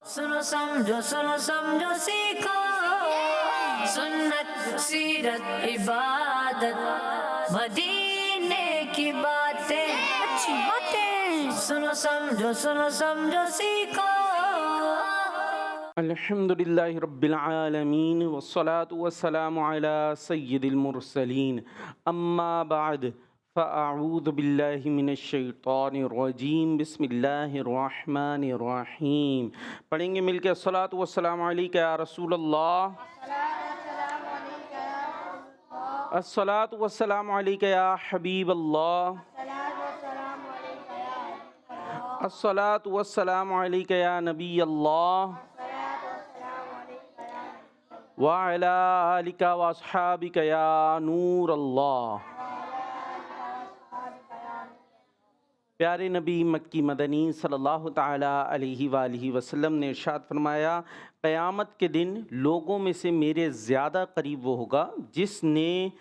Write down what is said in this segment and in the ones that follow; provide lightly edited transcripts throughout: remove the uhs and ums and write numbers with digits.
सुनो समझो सीखो सुन्नत सीरत इबादत मदीने की बातें अच्छी बातें सुनो समझो सीखो। अल्हम्दुलिल्लाहि रब्बिल आलमीन वस्सलातु वस्सलामु अला सय्यिदिल मुरसलीन अम्मा बाद फ़अऊज़ु बिल्लाहि मिनश शैतानिर रजीम बिस्मिल्लाहिर रहमानिर रहीम। पढ़ेंगे मिलके अस्सलातु वस्सलामु अलैका या रसूलल्लाह, अस्सलातु वस्सलामु अलैका या हबीबल्लाह, अस्सलातु वस्सलामु अलैका या नबीयल्लाह व अला आलिका व अस्हाबिका या नूर अल्लाह। प्यारे नबी मक्की मदनी सल्लल्लाहु ताला अलैहि वालिहि वसल्लम ने इरशाद फरमाया, क़यामत के दिन लोगों में से मेरे ज़्यादा करीब वो होगा जिसने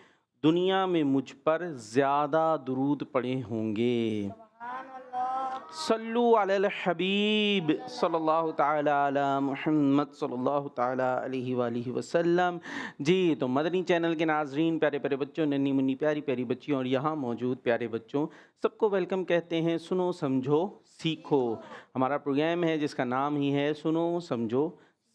दुनिया में मुझ पर ज़्यादा दुरूद पढ़े होंगे। सल्लु अलल हबीब सल्लल्लाहु ताला अला मुहम्मद सल्लल्लाहु ताला अलैहि वालिहि वसल्लम। जी तो मदनी चैनल के नाजरीन, प्यारे प्यारे बच्चों, नन्ही मुन्नी प्यारी प्यारी बच्चियों और यहाँ मौजूद प्यारे बच्चों, सबको वेलकम कहते हैं सुनो समझो सीखो। हमारा प्रोग्राम है जिसका नाम ही है सुनो समझो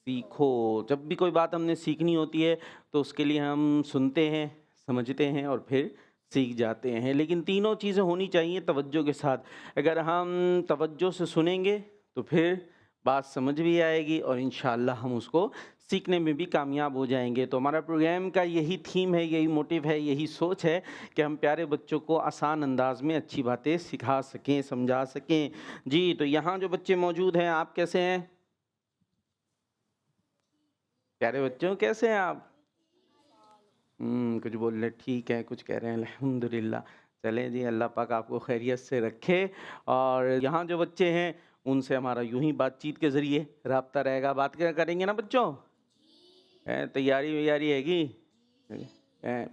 सीखो। जब भी कोई बात हमने सीखनी होती है तो उसके लिए हम सुनते हैं, समझते हैं और फिर सीख जाते हैं। लेकिन तीनों चीज़ें होनी चाहिए तवज्जो के साथ। अगर हम तवज्जो से सुनेंगे तो फिर बात समझ भी आएगी और इंशाअल्लाह हम उसको सीखने में भी कामयाब हो जाएंगे। तो हमारा प्रोग्राम का यही थीम है, यही मोटिव है, यही सोच है कि हम प्यारे बच्चों को आसान अंदाज में अच्छी बातें सिखा सकें, समझा सकें। जी तो यहाँ जो बच्चे मौजूद हैं, आप कैसे हैं प्यारे बच्चों, कैसे हैं आप? कुछ बोल रहे ठीक है, कुछ कह रहे हैं अल्हम्दुलिल्लाह। चलें जी, अल्लाह पाक आपको खैरियत से रखे। और यहाँ जो बच्चे हैं उनसे हमारा यूं ही बातचीत के ज़रिए रब्ता रहेगा। बात क्या करेंगे ना बच्चों? तैयारी वैयारी हैगी?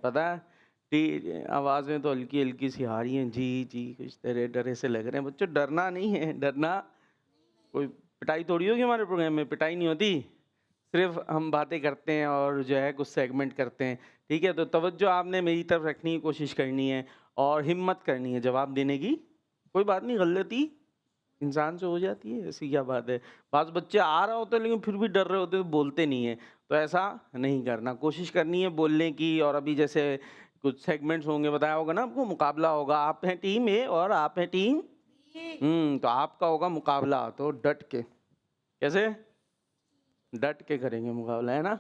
पता आवाज़ में तो हल्की हल्की सी आ रही हैं। जी जी, कुछ डरे डरे से लग रहे हैं बच्चों। डरना नहीं है, डरना कोई पिटाई थोड़ी होगी। हमारे प्रोग्राम में पिटाई नहीं होती, सिर्फ हम बातें करते हैं और जो है कुछ सेगमेंट करते हैं। ठीक है, तो तवज्जो आपने मेरी तरफ रखने की कोशिश करनी है और हिम्मत करनी है जवाब देने की। कोई बात नहीं, गलती इंसान से हो जाती है, ऐसी क्या बात है। बाज़ बच्चे आ रहे होते हैं लेकिन फिर भी डर रहे होते हैं, बोलते नहीं है। तो ऐसा नहीं करना, कोशिश करनी है बोलने की। और अभी जैसे कुछ सेगमेंट्स होंगे, बताया होगा ना आपको, मुकाबला होगा। आप हैं टीम ए और आप हैं टीम तो आपका होगा मुकाबला। तो डट के, कैसे डट के करेंगे मुकाबला, है ना?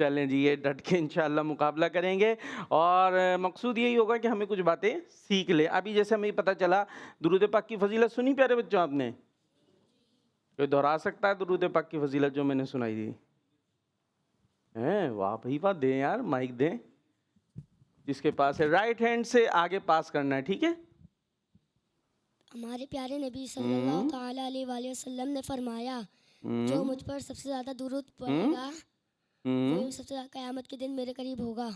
चलें जी, ये डट के इंशाल्लाह मुकाबला करेंगे और मकसूद यही होगा कि हमें कुछ बातें सीख ले। अभी जैसे हमें पता चला, दुरूद पाक की फजीलत सुनी प्यारे बच्चों आपने? कोई दोहरा सकता है दुरूद पाक की फजीलत जो मैंने सुनाई दी? हैं, वाह भाई वाह, दें यार, माइक दें जिसके पास है। राइट हैंड से आगे पास करना है, ठीक है? हमारे प्यारे नबी सल्लल्लाहु ताला अलैहि वसल्लम ने फरमाया, जो मुझ पर सबसे ज़्यादा दुरूद पड़ेगा वो सबसे ज़्यादा क़यामत के दिन मेरे करीब होगा।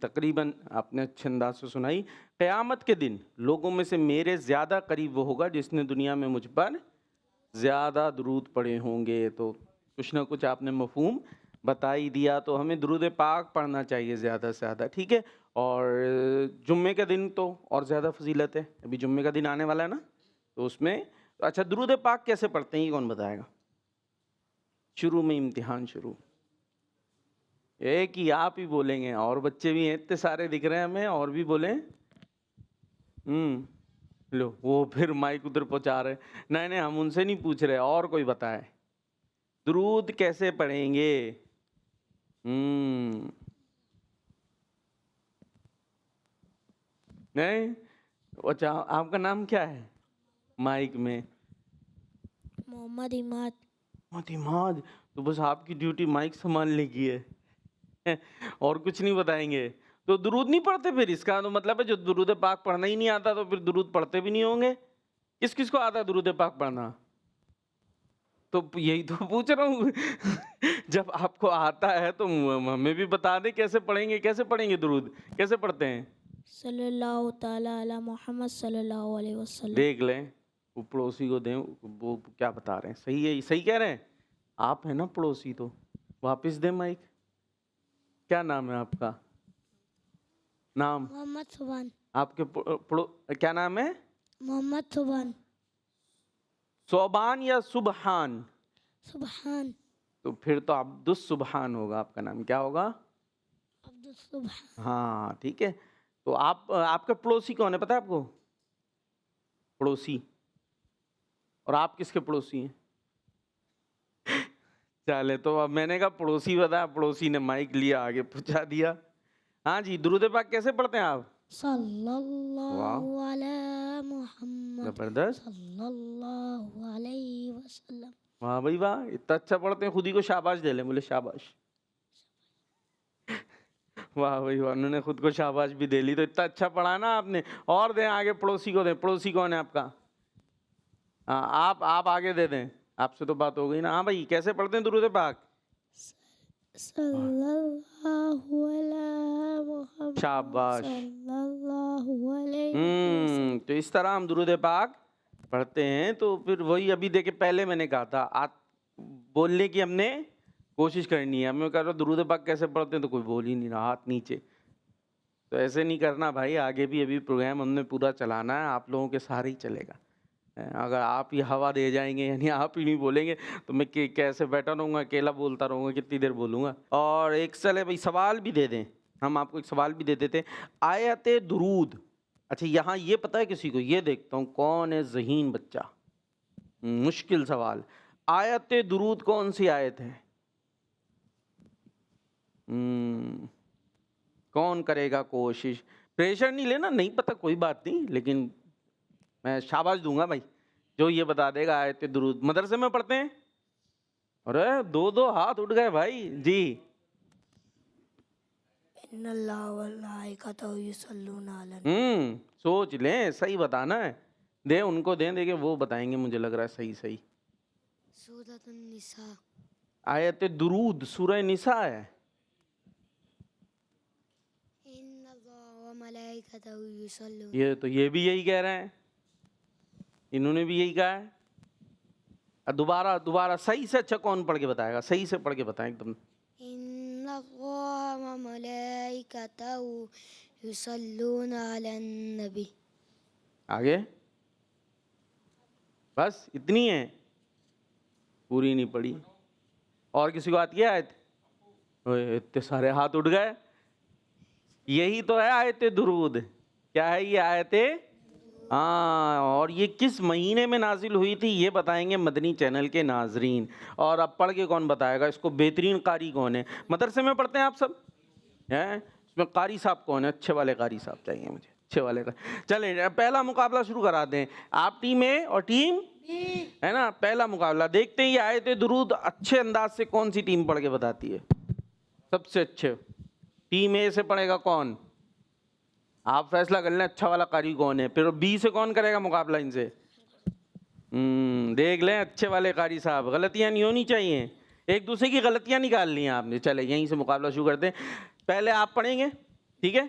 तकरीबन आपने अच्छे अंदाज से सुनाई। क़यामत के दिन लोगों में से मेरे ज़्यादा करीब वो होगा जिसने दुनिया में मुझ पर ज़्यादा दुरूद पढ़े होंगे। तो कुछ ना कुछ आपने मफ़हूम बता ही दिया। तो हमें दुरूद पाक पढ़ना चाहिए ज़्यादा से ज़्यादा, ठीक है? और जुम्मे के दिन तो और ज़्यादा फजीलत है। अभी जुम्मे का दिन आने वाला है ना, तो उसमें अच्छा दुरूद पाक कैसे पढ़ते हैं ये कौन बताएगा? शुरू में इम्तिहान शुरू, एक ही आप ही बोलेंगे, और बच्चे भी हैं इतने सारे दिख रहे हैं हमें, और भी बोलें। लो वो फिर माइक उधर पहुंचा रहे। नहीं नहीं, हम उनसे नहीं पूछ रहे, और कोई बताए दुरूद कैसे पढ़ेंगे। नहीं, अच्छा आपका नाम क्या है माइक में? मोहम्मद इमाद। मोहम्मद इमाद। तो बस आपकी ड्यूटी माइक संभालने की है और कुछ नहीं बताएंगे। तो दुरूद नहीं पढ़ते फिर? इसका तो मतलब है जो दुरूद पाक पढ़ना ही नहीं आता तो फिर दुरूद पढ़ते भी नहीं होंगे। किस किस को आता है दुरूद पाक पढ़ना? तो यही तो पूछ रहा हूँ जब आपको आता है तो हमें भी बता दें कैसे पढ़ेंगे, कैसे पढ़ेंगे दुरूद, कैसे पढ़ते हैं? सल्लल्लाहु ताला अला मोहम्मद सल्लल्लाहु अलैहि वसल्लम। देख लें, वो पड़ोसी को दें, वो क्या बता रहे हैं, सही है, सही कह रहे हैं आप, है ना पड़ोसी, तो वापस दें माइक। क्या नाम है आपका? नाम मोहम्मद सुभान। आपके क्या नाम है? मोहम्मद सुभान। सोबान या सुबहान? सुभान। तो फिर तो अब्दुस सुबहान होगा आपका नाम। क्या होगा? अब्दुल सुभान। हाँ ठीक है। तो आप आपका पड़ोसी कौन है पता है आपको? पड़ोसी। और आप किसके पड़ोसी हैं? चले, तो अब मैंने कहा पड़ोसी बताया, पड़ोसी ने माइक लिया आगे पहुंचा दिया। हाँ जी, दुरूद पाक कैसे पढ़ते हैं आप? सल्लल्लाहु अलैहि मुहम्मद जबरदस्त, सल्लल्लाहु अलैहि वसल्लम। वाह भाई वाह, इतना अच्छा पढ़ते हैं, खुद ही को शाबाश दे ले, बोले शाबाश। वाह भाई वाह, उन्होंने खुद को शाबाश भी दे ली। तो इतना अच्छा पढ़ा ना आपने, और दें आगे पड़ोसी को दें। पड़ोसी कौन है आपका? हाँ आप आगे दे दें, आपसे तो बात हो गई ना। हाँ भाई, कैसे पढ़ते हैं दुरूद पाक? सल्लल्लाहु अलैहि मुहम्मद शाबाश। सल्लल्लाहु अलैहि तो इस तरह हम दुरूद पाक पढ़ते हैं। तो फिर वही अभी देखे, पहले मैंने कहा था बोलने की हमने कोशिश करनी है। मैं कह रहा दुरूद पाक कैसे पढ़ते हैं, तो कोई बोल ही नहीं रहा, हाथ नीचे। तो ऐसे नहीं करना भाई, आगे भी अभी प्रोग्राम हमने पूरा चलाना है, आप लोगों के सहारे ही चलेगा। अगर आप ही हवा दे जाएंगे, यानी आप ही नहीं बोलेंगे, तो मैं कैसे बैठा रहूँगा, अकेला बोलता रहूँगा, कितनी देर बोलूँगा। और एक चले भाई सवाल भी दे दें, हम आपको एक सवाल भी दे देते हैं। आयत दुरूद, अच्छा यहाँ ये पता है किसी को? ये देखता हूँ कौन है ज़हीन बच्चा। मुश्किल सवाल। आयत दुरूद कौन सी आयत है? कौन करेगा कोशिश? प्रेशर नहीं लेना, नहीं पता कोई बात नहीं, लेकिन मैं शाबाश दूंगा भाई जो ये बता देगा। आयत दुरूद मदरसे में पढ़ते हैं? अरे दो दो हाथ उठ गए भाई जी। सोच लें, सही बताना है। दे उनको दें, देखे वो बताएंगे, मुझे लग रहा है सही सही। सूरह निसा। आयत दुरूद सूरह निसा है। ये तो ये भी यही कह रहे हैं, इन्होंने भी यही कहा है। दोबारा दोबारा सही से अच्छा कौन पढ़ के बताएगा? सही से पढ़ के बताएं एकदम। आगे बस इतनी है, पूरी नहीं पढ़ी। और किसी को आती है आयत? इतने सारे हाथ उठ गए। यही तो है आयत दुरूद। क्या है ये आयत? हाँ, और ये किस महीने में नाजिल हुई थी ये बताएंगे मदनी चैनल के नाजरीन। और अब पढ़ के कौन बताएगा इसको? बेहतरीन कारी कौन है? मदरसे में पढ़ते हैं आप सब हैं? इसमें कारी साहब कौन है? अच्छे वाले कारी साहब चाहिए मुझे, अच्छे वाले का। चले पहला मुकाबला शुरू करा दें। आप टीम ए और टीम है ना। पहला मुकाबला देखते हैं, ये आयत दुरूद अच्छे अंदाज से कौन सी टीम पढ़ के बताती है सबसे अच्छे। टीम ए से पढ़ेगा कौन? आप फैसला कर लें अच्छा वाला कारी कौन है, फिर बी से कौन करेगा मुकाबला इनसे। देख लें अच्छे वाले कारी साहब, गलतियां नहीं होनी चाहिए, एक दूसरे की गलतियां निकालनी है आपने। चले यहीं से मुकाबला शुरू करते हैं। पहले आप पढ़ेंगे, ठीक है,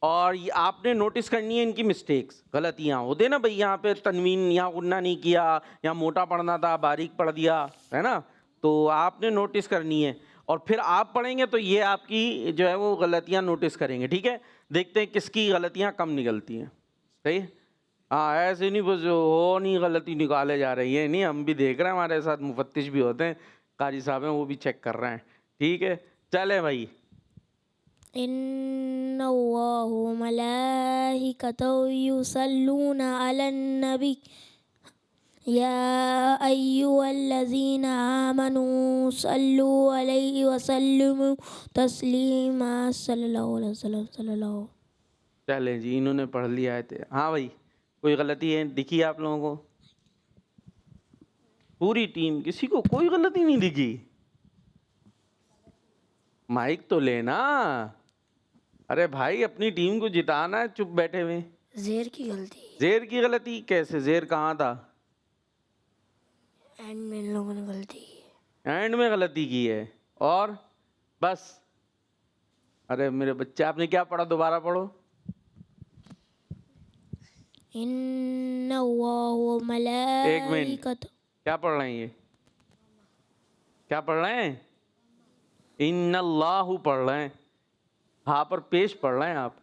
और आपने नोटिस करनी है इनकी मिस्टेक्स, गलतियां होते ना भाई। यहाँ पे तनवीन यहाँ गुन्ना नहीं किया, यहाँ मोटा पढ़ना था बारीक पढ़ दिया, है ना। तो आपने नोटिस करनी है, और फिर आप पढ़ेंगे तो ये आपकी जो है वो गलतियाँ नोटिस करेंगे, ठीक है। देखते हैं किसकी गलतियाँ कम निकलती हैं, सही। हाँ ऐसे नहीं बस हो नहीं गलती निकाले जा रही है, नहीं हम भी देख रहे हैं, हमारे साथ मुफत्तिश भी होते हैं, कारी साहब हैं, वो भी चेक कर रहे हैं, ठीक है। चले भाई। इन्नल्लाहु मलाइकतहु युसल्लूना अलन नबी या अय्युहल्लज़ीना आमनू सल्लु अलैहि वसल्लिमु तस्लीमा सल्लल्लाहु अलैहि वसल्लम सल्लल्लाहु। चले जी, इन्होंने पढ़ लिया है। हाँ भाई, कोई गलती है दिखी आप लोगों को? पूरी टीम, किसी को कोई गलती नहीं दिखी? माइक तो लेना। अरे भाई अपनी टीम को जिताना है, चुप बैठे हुए। ज़ेर की गलती। ज़ेर की गलती कैसे? ज़ेर कहाँ था? एंड में इन लोगों ने गलती की, एंड में गलती की है, और बस। अरे मेरे बच्चे, आपने क्या पढ़ा? दोबारा पढ़ो। इन्नल्लाह व एक मिनट, मलाइकतहू क्या पढ़ रहे हैं ये? क्या पढ़ रहे हैं? इन्नल्लाहु पढ़ रहे हैं। हाँ पर पेश पढ़ रहे हैं आप।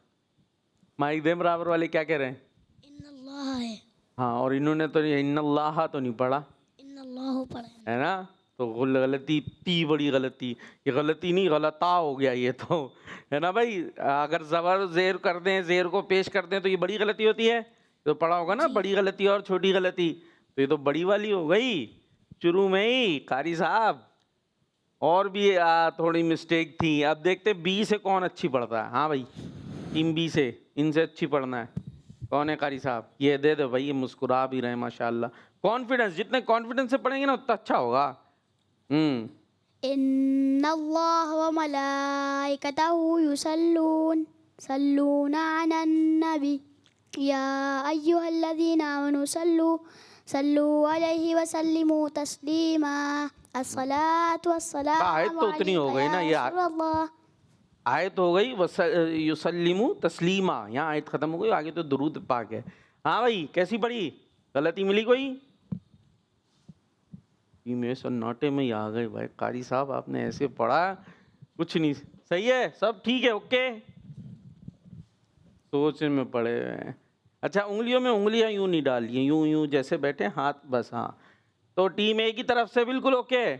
माइक दे बराबर वाले क्या कह रहे हैं? इन्नल्लाह है, हाँ, और इन्होंने तो इन्नल्लाह तो नहीं पढ़ा, इन्नल्लाह पढ़े। है ना? तो गलती, ती बड़ी गलती, ये गलती नहीं गलता हो गया ये तो, है ना भाई? अगर जबर जेर कर दें, जेर को पेश कर दें तो ये बड़ी गलती होती है। तो पढ़ा होगा ना, बड़ी गलती और छोटी गलती, तो ये तो बड़ी वाली हो गई शुरू में ही कारी साहब। और भी थोड़ी मिस्टेक थी। अब देखते बी से कौन अच्छी पढ़ता है। हाँ भाई, टीम बी से, इनसे अच्छी पढ़ना है। कौन है कारी साहब? ये दे दो भाई, ये मुस्कुरा भी रहे हैं माशाल्लाह। कॉन्फिडेंस, जितने कॉन्फिडेंस से पढ़ेंगे ना उतना अच्छा होगा। इन्नल्लाह व मलाइकतहू युसल्लूना अलन नबी या अय्युहल्लज़ीना आमनू सल्लू अलैहि व सल्लिमू तस्लीमा। अस्सलातु वस्सलामु आयत तो उतनी हो गई ना, ये आयत हो गई युसल्लिमू तस्लीमा, यहाँ आयत खत्म हो गई, आगे तो दुरूद पाक है। हाँ भाई, कैसी पढ़ी? गलती मिली कोई? मेरे सन्नाटे में ही आ गए भाई। कारी साहब आपने ऐसे पढ़ा, कुछ नहीं सही है, सब ठीक है, ओके। सोच में पड़े हुए हैं। अच्छा, उंगलियों में उंगलियां यूं नहीं डालिए, यूं यूं जैसे बैठे हाथ, बस। हाँ, तो टीम ए की तरफ से बिल्कुल ओके,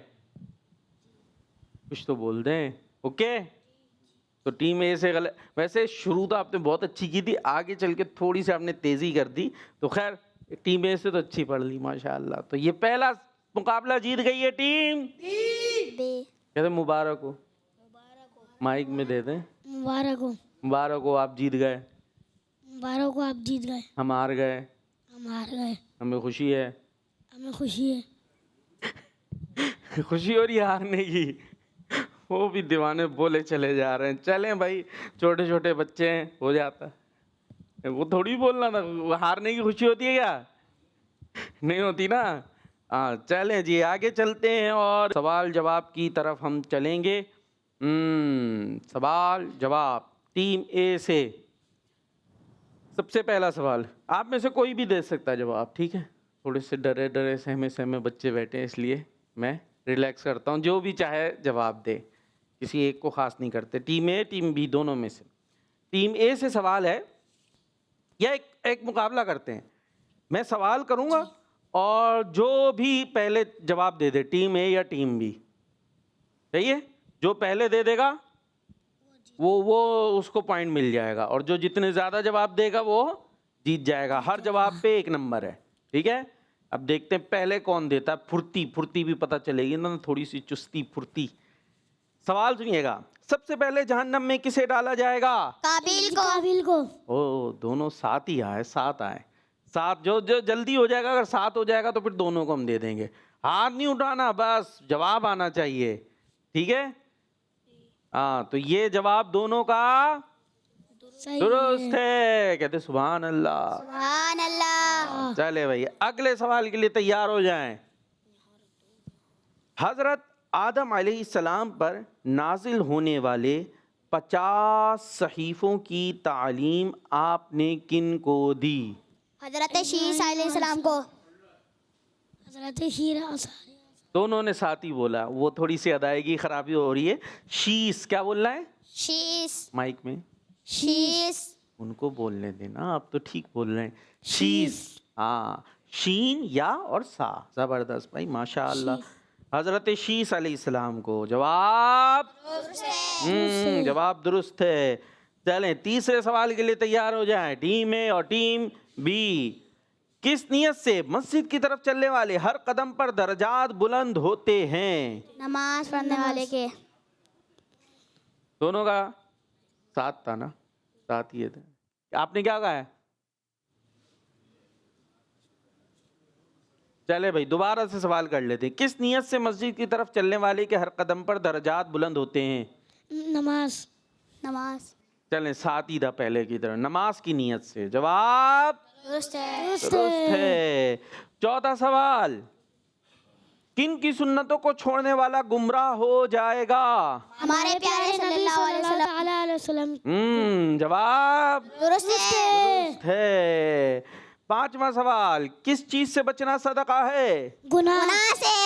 कुछ तो बोल दें। ओके, तो टीम ए से गलत। वैसे शुरू तो आपने बहुत अच्छी की थी, आगे चल के थोड़ी सी आपने तेजी कर दी, तो खैर टीम ए से तो अच्छी पढ़ ली माशाल्लाह। तो ये पहला मुकाबला जीत गई है टीम कहते मुबारक हो। माइक में दे दें। मुबारक हो, मुबारक हो, आप जीत गए। मुबारक हो, आप जीत गए। हम हार गए, हम हार गए, हमें खुशी है। हमें खुशी है। खुशी हो रही है हारने की। वो भी दीवाने बोले चले जा रहे हैं। चलें भाई, छोटे छोटे बच्चे हैं, हो जाता है। वो थोड़ी बोलना था, हारने की खुशी होती है क्या? नहीं होती ना। हाँ, चलें जी, आगे चलते हैं और सवाल जवाब की तरफ हम चलेंगे। सवाल जवाब टीम ए से। सबसे पहला सवाल, आप में से कोई भी दे सकता है जवाब, ठीक है? थोड़े से डरे डरे सहमे सहमे बच्चे बैठे हैं, इसलिए मैं रिलैक्स करता हूँ। जो भी चाहे जवाब दे, किसी एक को खास नहीं करते। टीम ए टीम बी दोनों में से। टीम ए से सवाल है, या एक मुकाबला करते हैं। मैं सवाल करूँगा और जो भी पहले जवाब दे दे, टीम ए या टीम बी, सही है? जो पहले दे देगा वो उसको पॉइंट मिल जाएगा, और जो जितने ज़्यादा जवाब देगा वो जीत जाएगा। हर जवाब पे 1 नंबर है, ठीक है? अब देखते हैं पहले कौन देता है। फुर्ती भी पता चलेगी ना, थोड़ी सी चुस्ती फुर्ती। सवाल सुनिएगा। सबसे पहले जहन्नम में किसे डाला जाएगा? काबिल को। ओ, दोनों साथ ही आए, साथ आए, साथ। जो जल्दी हो जाएगा, अगर साथ हो जाएगा तो फिर दोनों को हम दे देंगे। हाथ नहीं उठाना, बस जवाब आना चाहिए, ठीक है? हाँ, तो ये जवाब दोनों का दुरुस्त है। कहते सुभान अल्लाह, सुभान अल्लाह। चले भाई, अगले सवाल के लिए तैयार हो जाएं। हजरत आदम अलैहिस्सलाम पर नाजिल होने वाले 50 सहीफों की तालीम आपने किन को दी? हजरत शीस अलैहिस्सलाम को। हजरत हीरा। दोनों ने साथ ही बोला, वो थोड़ी सी अदायगी खराबी हो रही है। शीस, क्या बोलना है? शीस। माइक में शीस। उनको बोलने देना, आप तो ठीक बोल रहे हैं। शीस, हाँ, शीन या और सा। जबरदस्त भाई, माशाअल्लाह। हजरत शीस अलैहिस्सलाम को। जवाब जवाब दुरुस्त है। चलें, तीसरे सवाल के लिए तैयार हो जाएं, टीम ए और टीम बी। किस नियत से मस्जिद की तरफ चलने वाले हर कदम पर दर्जात बुलंद होते हैं? नमाज पढ़ने वाले के। दोनों का साथ था ना, साथ ही था। आपने क्या कहा है? चले भाई, दोबारा से सवाल कर लेते हैं। किस नियत से मस्जिद की तरफ चलने वाले के हर कदम पर दर्जात बुलंद होते हैं? नमाज। नमाज। चलें, साथ ही था पहले की तरह, नमाज की नियत से। जवाब दुरुस्त दुरुस्त है। चौथा सवाल, किन की सुन्नतों को छोड़ने वाला गुमराह हो जाएगा? हमारे प्यारे सल्लल्लाहु अलैहि वसल्लम। जवाब दुरुस्त दुरुस्त है। 5वां सवाल, किस चीज से बचना सदका है? गुनाह से।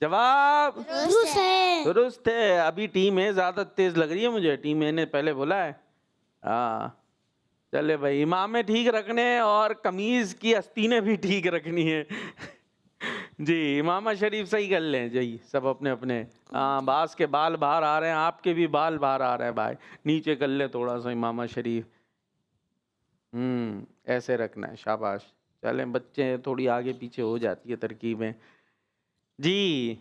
जवाब दुरुस्त है। दुरुस्त है। अभी टीम ए ज्यादा तेज लग रही है मुझे, टीम ए ने पहले बोला है। हाँ चले भाई, इमामें ठीक रखने और कमीज की आस्तीनें भी ठीक रखनी है। जी इमामा शरीफ सही कर लें जी सब अपने अपने। हाँ बास के बाल बाहर आ रहे हैं, आपके भी बाल बाहर आ रहे हैं भाई, नीचे कर ले थोड़ा सा इमामा शरीफ। ऐसे रखना है, शाबाश। चले बच्चे थोड़ी आगे पीछे हो जाती है तरकीबें जी।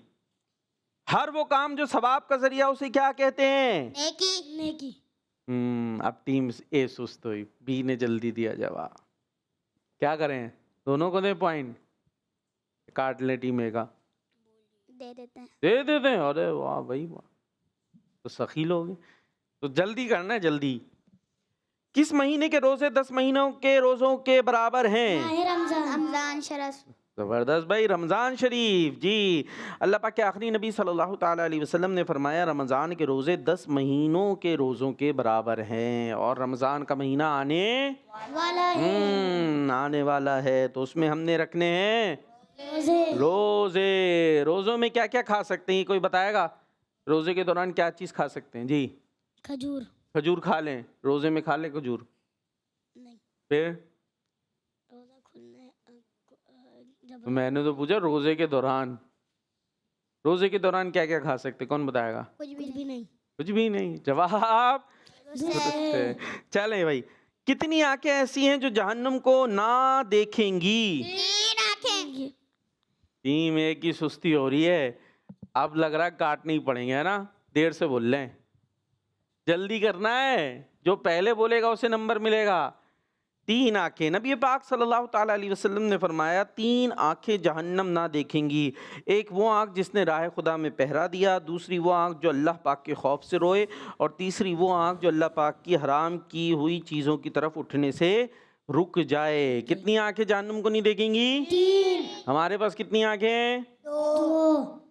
हर वो काम जो सवाब का जरिया उसे क्या कहते हैं? नेकी। नेकी। अब टीम ए सुस्त हुई, बी ने जल्दी दिया जवाब। क्या करें, दोनों को दे पॉइंट, काट ले टीम ए का? दे देते हैं। दे देते हैं। अरे वाह भाई वाह, तो सखी लोग हैं। तो जल्दी करना है जल्दी। किस महीने के रोजे 10 महीनों के रोजों के बराबर हैं? रमजान शरफ। जबरदस्त भाई, रमज़ान शरीफ जी। अल्लाह पाक के आखिरी नबी सल्लल्लाहु ताला अलैहि वसल्लम ने फरमाया रमज़ान के रोज़े 10 महीनों के रोज़ों के बराबर हैं। और रमज़ान का महीना आने वाला है। आने वाला है, तो उसमें हमने रखने हैं रोज़े। रोज़ों में क्या क्या खा सकते हैं, कोई बताएगा? रोज़े के दौरान क्या चीज़ खा सकते हैं जी? खजूर। खजूर खा लें, रोज़े में खा लें खजूर? नहीं। फिर रोजा खुलने तो मैंने तो पूछा रोज़े के दौरान, रोज़े के दौरान क्या क्या खा सकते, कौन बताएगा? कुछ भी नहीं। कुछ भी नहीं। जवाब चले भाई। कितनी आंखें ऐसी हैं जो जहन्नुम को ना देखेंगी? 3 आंखें। टीम एक की सुस्ती हो रही है, अब लग रहा है काटने ही पड़ेंगे, है ना? देर से बोल रहे हैं, जल्दी करना है, जो पहले बोलेगा उसे नंबर मिलेगा। 3 आंखें, नबी पाक सल्लल्लाहु ताला अलैहि वसल्लम ने फरमाया 3 आंखें जहन्नम ना देखेंगी। एक वो आंख जिसने राह खुदा में पहरा दिया, दूसरी वो आंख जो अल्लाह पाक के खौफ से रोए, और तीसरी वो आंख जो अल्लाह पाक की हराम की हुई चीज़ों की तरफ उठने से रुक जाए। कितनी आंखें जहन्नम को नहीं देखेंगी? 3। हमारे पास कितनी आंखें हैं? 2।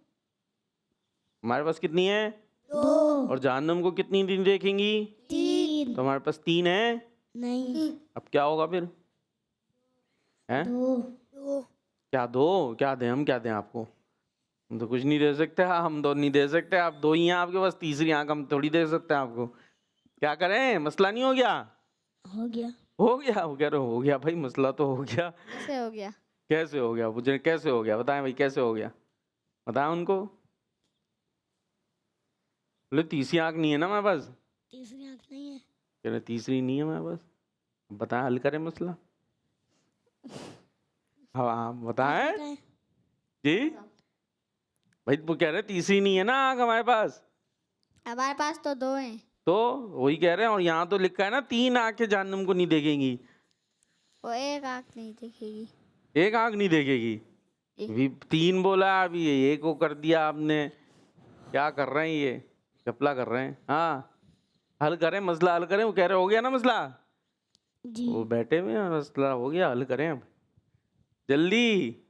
हमारे पास कितनी है? 2। और जहन्नम को कितनी नहीं देखेंगी? 3। तो हमारे पास 3 है। नहीं। अब क्या होगा फिर? हैं? 2। क्या दो, क्या दें हम, क्या दें आपको? हम तो कुछ नहीं दे सकते, हम दो नहीं दे सकते, आप 2 ही हैं आपके पास, तीसरी आंख हम थोड़ी दे सकते हैं आपको। क्या करें, मसला नहीं हो गया? हो गया। हो गया, हो गया, हो गया भाई, मसला तो हो गया। कैसे हो गया? कैसे हो गया मुझे, कैसे हो गया बताएं भाई, कैसे हो गया बताएं उनको। बोले तीसरी आंख नहीं है ना मेरे पास। तीसरी आंख नहीं है। कह रहे तीसरी नहीं है मेरे पास, बताएं, हल करें मसला। हाँ बताएं जी भाई, वो कह रहे तीसरी नहीं है ना आंख हमारे पास। हमारे पास तो 2 हैं। तो वही कह रहे हैं, और यहाँ तो लिखा है ना 3 आंखें जहन्नुम को नहीं देखेंगी। वो 1 आंख नहीं देखेगी। 1 आंख नहीं देखेगी, अभी 3 बोला, अभी 1 को कर दिया आपने। क्या कर रहे हैं ये, चपला कर रहे हैं। हाँ हल करें, मसला हल करें। वो कह रहे हो गया ना मसला जी। वो बैठे हुए हैं, मसला हो गया, हल करें अब जल्दी।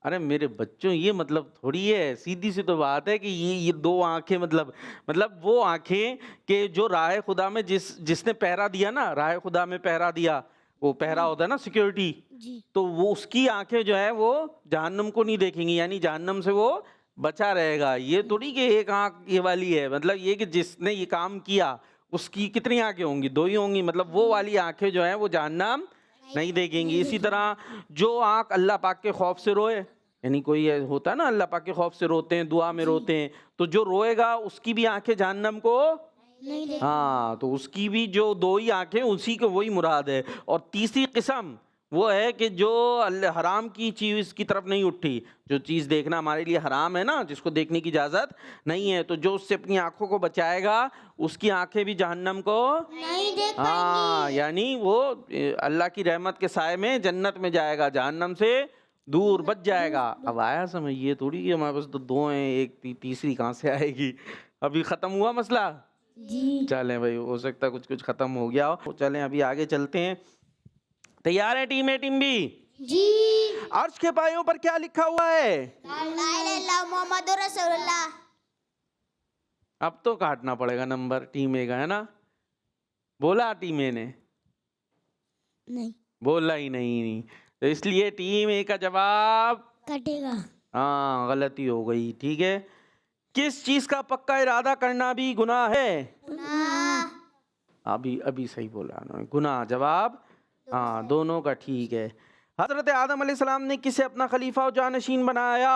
अरे मेरे बच्चों, ये मतलब थोड़ी है, सीधी सी तो बात है कि ये 2 आंखें मतलब वो आंखें कि जो राह खुदा में जिसने पहरा दिया ना, राह खुदा में पहरा दिया, वो पहरा होता है ना सिक्योरिटी, तो वो उसकी आंखें जो है वो जहन्नुम को नहीं देखेंगी, यानी जहन्नुम से वो बचा रहेगा। ये थोड़ी कि एक आंख ये वाली है, मतलब ये कि जिसने ये काम किया उसकी कितनी आंखें होंगी? 2 ही होंगी। मतलब वो वाली आंखें जो है वो जहन्नम नहीं देखेंगी। इसी तरह जो आंख अल्लाह पाक के खौफ से रोए, यानी कोई होता है ना अल्लाह पाक के खौफ से रोते हैं, दुआ में रोते हैं, तो जो रोएगा उसकी भी आंखें जहन्नम को नहीं देखेगी। हाँ, तो उसकी भी जो 2 ही आंखें, उसी को वही मुराद है। और तीसरी किस्म वो है कि जो हराम की चीज़ की तरफ नहीं उठी, जो चीज़ देखना हमारे लिए हराम है ना, जिसको देखने की इजाज़त नहीं है, तो जो उससे अपनी आंखों को बचाएगा उसकी आंखें भी जहन्नम को नहीं देख हाँ, यानी वो अल्लाह की रहमत के साए में जन्नत में जाएगा, जहन्नम से दूर बच जाएगा। अब आया समझ, ये थोड़ी कि हमारे पास तो 2 हैं, एक तीसरी कहाँ से आएगी? अभी ख़त्म हुआ मसला जी। चलें भाई, हो सकता है कुछ कुछ ख़त्म हो गया हो। चलें अभी आगे चलते हैं। तैयार है टीम ए टीम बी? जी। अर्श के पायों पर क्या लिखा हुआ है? ला इलाहा इल्लल्लाह मुहम्मदुर रसूलुल्लाह। अब तो काटना पड़ेगा नंबर टीम ए का, है ना? बोला टीम ए ने नहीं। बोला ही नहीं। तो इसलिए टीम ए का जवाब कटेगा। हाँ, गलती हो गई। ठीक है, किस चीज का पक्का इरादा करना भी गुनाह है? अभी अभी सही बोला उन्होंने, गुनाह। जवाब हाँ, दोनों का ठीक है। हजरत आदम अलैहिस्सलाम ने किसे अपना खलीफा और जानशीन बनाया?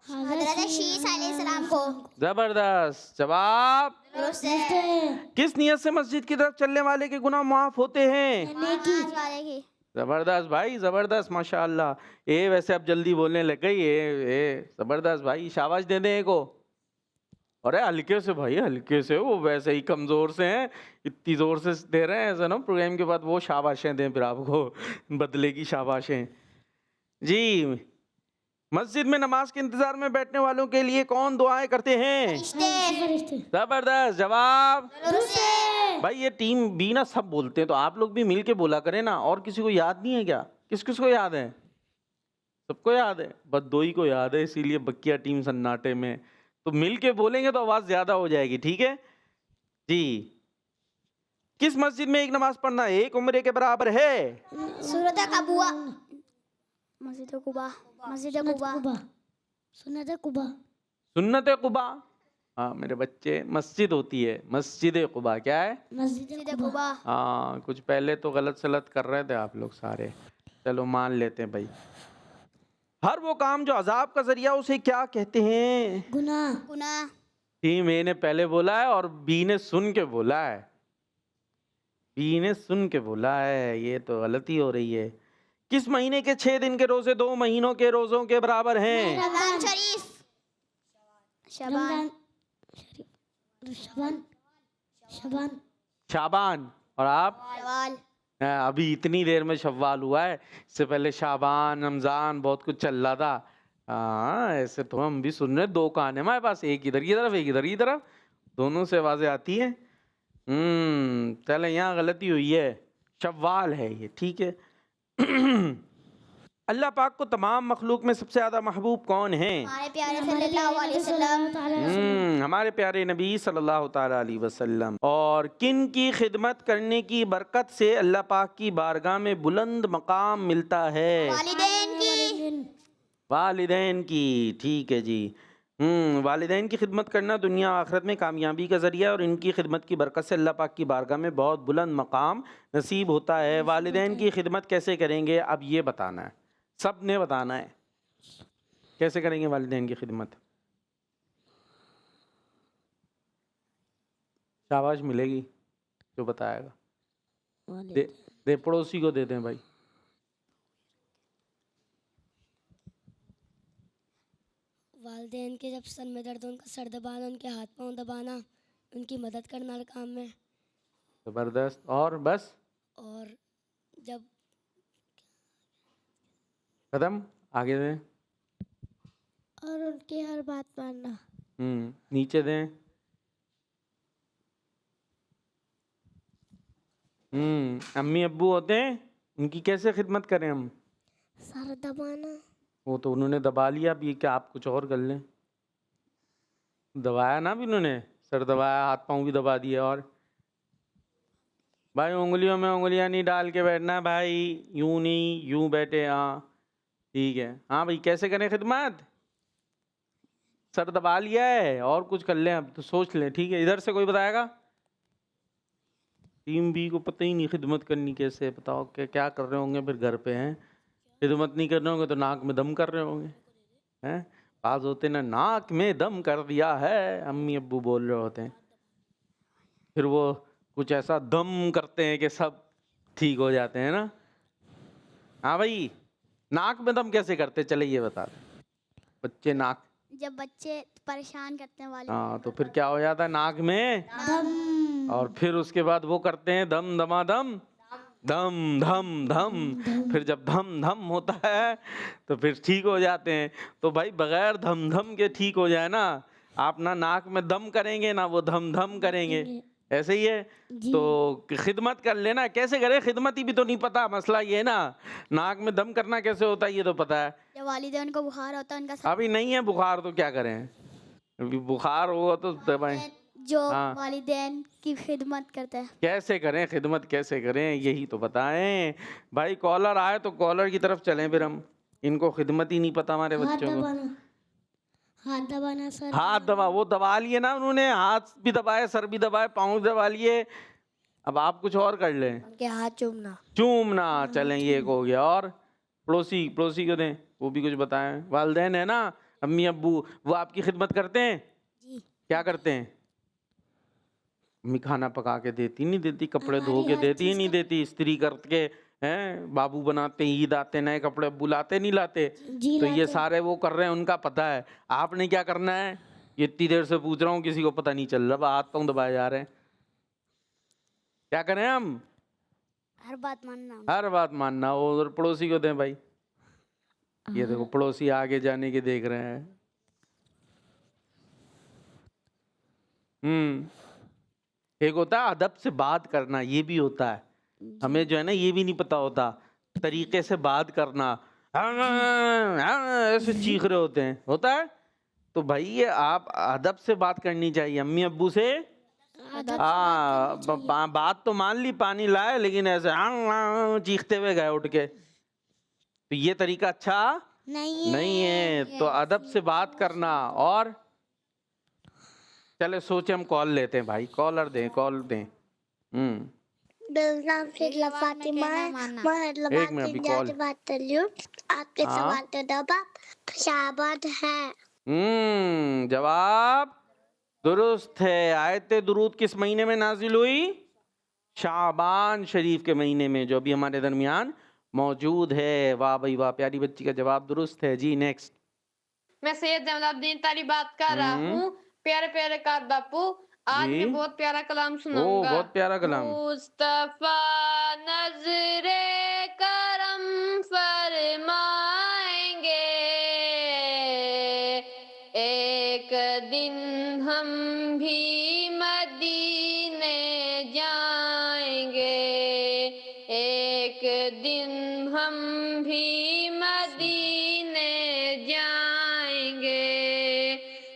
हजरत शीस अलैहिस्सलाम को। जबरदस्त जवाब। दुरुस्त है। किस नियत से मस्जिद की तरफ चलने वाले के गुनाह माफ होते हैं? नमाज वाले की। जबरदस्त भाई, जबरदस्त, माशाअल्लाह। ए वैसे अब जल्दी बोलने लग गई। जबरदस्त भाई, शाबाश दे दें को। अरे हल्के से भाई, हल्के से, वो वैसे ही कमजोर से हैं, इतनी जोर से दे रहे हैं ऐसा ना प्रोग्राम के बाद वो शाबाशें दें फिर आपको बदले की शाबाशें। जी, मस्जिद में नमाज के इंतजार में बैठने वालों के लिए कौन दुआएं करते हैं? फरिश्ते। जबरदस्त जवाब। दुरुस्त है। भाई ये टीम बी ना सब बोलते हैं, तो आप लोग भी मिल के बोला करें ना। और किसी को याद नहीं है क्या? किस किस को याद है? सबको याद है, बस दो ही को याद है, इसीलिए बकिया टीम सन्नाटे में। तो मिल के बोलेंगे तो आवाज ज्यादा हो जाएगी। ठीक है जी। किस मस्जिद में एक नमाज पढ़ना एक उम्रे के बराबर है? सूरत कबुआ। मस्जिद कुबा। मस्जिद कुबा। सुन्नत कुबा। सुन्नत कुबा। हाँ मेरे बच्चे, मस्जिद होती है मस्जिद कुबा। क्या है? मस्जिद कुबा। हाँ, कुछ पहले तो गलत सलत कर रहे थे आप लोग सारे, चलो मान लेते हैं भाई। हर वो काम जो अजाब का जरिया उसे क्या कहते हैं? गुनाह। गुनाह। टीम ए ने पहले बोला है और बी ने सुन के बोला है। बी ने सुन के बोला है, ये तो गलती हो रही है। किस महीने के 6 दिन के रोजे 2 महीनों के रोजों के बराबर हैं? रमजान शरीफ। शबान। शबान। शबान। शाबान। और आप? शवाल। अभी इतनी देर में शव्वाल हुआ है, इससे पहले शाबान, रमजान, बहुत कुछ चल रहा था। हाँ ऐसे तो हम भी सुन रहे, 2 कान है हमारे पास, एक इधर की तरफ एक इधर की तरफ, दोनों से आवाजें आती हैं। चले, यहाँ गलती हुई है, शव्वाल है ये। ठीक है। अल्लाह पाक को तमाम मखलूक में सबसे ज्यादा महबूब कौन है? हमारे प्यारे सल्लल्लाहु अलैहि वसल्लम। हमारे प्यारे नबी सल्लल्लाहु ताला अलैहि वसल्लम। और किन की खिदमत करने की बरकत से अल्लाह पाक की बारगाह में बुलंद मकाम मिलता है? वालिदैन की। वालिदैन की। ठीक है जी। वालिदैन की खिदमत करना दुनिया आखिरत में कामयाबी का जरिया, और इनकी खिदमत की बरकत से अल्लाह पाक की बारगाह में बहुत बुलंद मकाम नसीब होता है। वालिदैन की खिदमत कैसे करेंगे, अब ये बताना है, सब ने बताना है कैसे करेंगे वालिदैन की खिदमत। शाबाश मिलेगी जो बताएगा। दे पड़ोसी को दे दें भाई। वालिदैन के जब सर में दर्द हो उनका सर दबाना, उनके हाथ पांव दबाना, उनकी मदद करना हर काम में। जबरदस्त। और बस? और जब खत्म, आगे दें। और उनकी हर बात मानना। नीचे दें। अम्मी अब्बू होते हैं, उनकी कैसे खिदमत करें हम? सर दबाना। वो तो उन्होंने दबा लिया, अब ये क्या आप कुछ और कर लें? दबाया ना भी उन्होंने, सर दबाया, हाथ पांव भी दबा दिए। और भाई उंगलियों में उंगलियां नहीं डाल के बैठना है भाई, यूं नहीं, यूं बैठे। हाँ ठीक है। हाँ भाई कैसे करें खिदमत? सर दबा लिया है, और कुछ कर लें अब तो सोच लें। ठीक है, इधर से कोई बताएगा? टीम बी को पता ही नहीं खिदमत करनी कैसे, बताओ क्या क्या कर रहे होंगे फिर घर पे हैं? खिदमत नहीं कर रहे होंगे तो नाक में दम कर रहे होंगे हैं? बाज होते ना, नाक में दम कर दिया है, अम्मी अब्बू बोल रहे होते हैं। फिर वो कुछ ऐसा दम करते हैं कि सब ठीक हो जाते हैं ना। हाँ भाई, नाक में दम कैसे करते, चले ये बता दें। बच्चे नाक, जब बच्चे परेशान करते हैं वाले। हाँ तो फिर क्या हो जाता है नाक में दम। और फिर उसके बाद वो करते हैं दम दमादम, धम धम धम। फिर जब धम धम होता है तो फिर ठीक हो जाते हैं। तो भाई बगैर धम धम के ठीक हो जाए ना, आप ना नाक में दम करेंगे ना वो धम धम करेंगे, ऐसे ही है। तो खिदमत कर लेना, कैसे करें खिदमत ही भी तो नहीं पता, मसला ये ना। नाक में दम करना कैसे होता है ये तो पता है। जब वालिदैन को बुखार होता है उनका अभी नहीं है बुखार तो क्या करें, अभी बुखार होगा तो दबाएं। जो हाँ। वालिदैन की खिदमत करते हैं। कैसे करें खिदमत, कैसे करें, यही तो बताएं भाई। कॉलर आए तो कॉलर की तरफ चलें फिर हम। इनको खिदमत ही नहीं पता हमारे हाथ बच्चों को। दबाना, हाथ दबाना सर। हाथ दबा, वो दबा लिए ना उन्होंने, हाथ भी दबाए, सर भी दबाए, पाँव भी दबा लिए। अब आप कुछ और कर लें। उनके हाथ चूमना। चूमना, चलें ये एक हो गया। और पड़ोसी, पड़ोसी को दें, वो भी कुछ बताएं। वालिदैन है ना, अम्मी अब्बू, वो आपकी खिदमत करते हैं? जी। क्या करते हैं? अम्मी खाना पका के देती नहीं देती, कपड़े धो हमारी के हर देती ही चीज़ नहीं का- देती, इस्त्री करके हैं। बाबू बनाते, ईद आते, नए कपड़े अब्बू लाते नहीं लाते? जी तो ये लाते। सारे वो कर रहे हैं, उनका पता है। आपने क्या करना है? ये इतनी देर से पूछ रहा हूँ, किसी को पता नहीं चल रहा, हाथ पाँव दबाए जा रहे हैं। क्या करें हम? हर बात मानना। हर बात मानना। और पड़ोसी को दें भाई। ये देखो पड़ोसी आगे जाने के देख रहे हैं। एक होता है अदब से बात करना, ये भी होता है। हमें जो है ना, ये भी नहीं पता होता तरीके से बात करना। ऐसे चीख रहे होते हैं, होता है। तो भाई ये आप अदब से बात करनी चाहिए अम्मी अब्बू से। बात तो मान ली, पानी लाए, लेकिन ऐसे चीखते हुए गए उठ के, तो ये तरीका अच्छा नहीं है। तो अदब से बात करना। और चले सोचे हम कॉल लेते हैं भाई, कॉलर दें, कॉल दें। फातिमा एक मिनट अभी कॉल। बात कर लियो। आपके हाँ? सवाल का जवाब शाबाद है। जवाब दुरुस्त है। आयते दुरूद किस महीने में नाजिल हुई? शाबान शरीफ के महीने में, जो अभी हमारे दरमियान मौजूद है। वाह भाई वाह, प्यारी बच्ची का जवाब दुरुस्त है जी। नेक्स्ट। मैं सैयद जमालुद्दीन तारी बात कर रहा हूँ। प्यारे प्यारे कार बापू, आज जी। मैं बहुत प्यारा कलाम ओ सुनाऊंगा। बहुत प्यारा कलाम। मुस्तफा नजरे करम फरमाएंगे, एक दिन हम भी मदीने जाएंगे, एक दिन हम भी मदीने जाएंगे।